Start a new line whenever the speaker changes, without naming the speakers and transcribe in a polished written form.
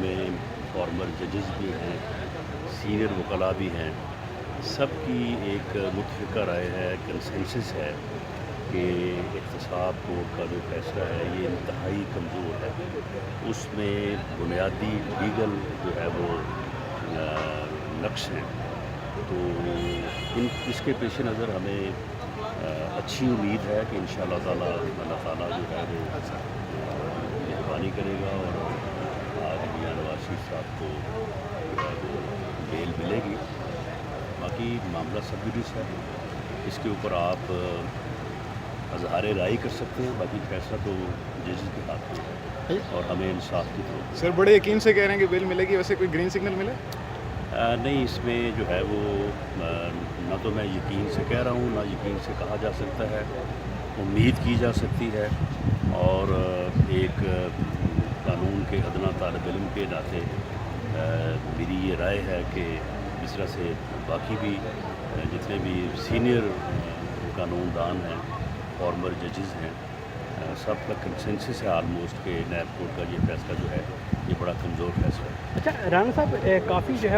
میں فارمر ججز بھی ہیں، سینئر وکلاء بھی ہیں، سب کی ایک متفقہ رائے ہے، کنسنسس ہے کہ احتساب کورٹ کا جو فیصلہ ہے یہ انتہائی کمزور ہے. اس میں بنیادی لیگل جو ہے وہ نقص ہیں. تو اس کے پیش نظر ہمیں اچھی امید ہے کہ انشاءاللہ تعالی اللہ تعالیٰ جو ہے وہ مہربانی کرے گا اور آج میاں نواز شریف صاحب کو جو ہے وہ بیل ملے گی. باقی معاملہ سب جوڈس ہے، اس کے اوپر آپ اظہار رائے کر سکتے ہیں، باقی فیصلہ تو ججز کے ہاتھ میں ہے اور ہمیں انصاف کی ضرورت ہے.
سر بڑے یقین سے کہہ رہے ہیں کہ بیل ملے گی، ویسے کوئی گرین سگنل ملے؟
نہیں، اس میں جو ہے وہ نہ تو میں یقین سے کہہ رہا ہوں، نہ یقین سے کہا جا سکتا ہے. امید کی جا سکتی ہے اور ایک قانون کے ادنیٰ طالب علم کے ناطے میری یہ رائے ہے کہ اس طرح سے باقی بھی جتنے بھی سینئر قانون دان ہیں، فارمر ججز ہیں، سب کا کنسنسس ہے آلموسٹ کہ نیب کورٹ کا یہ فیصلہ جو ہے یہ بڑا کمزور فیصلہ ہے.
اچھا رانا صاحب، کافی جو ہے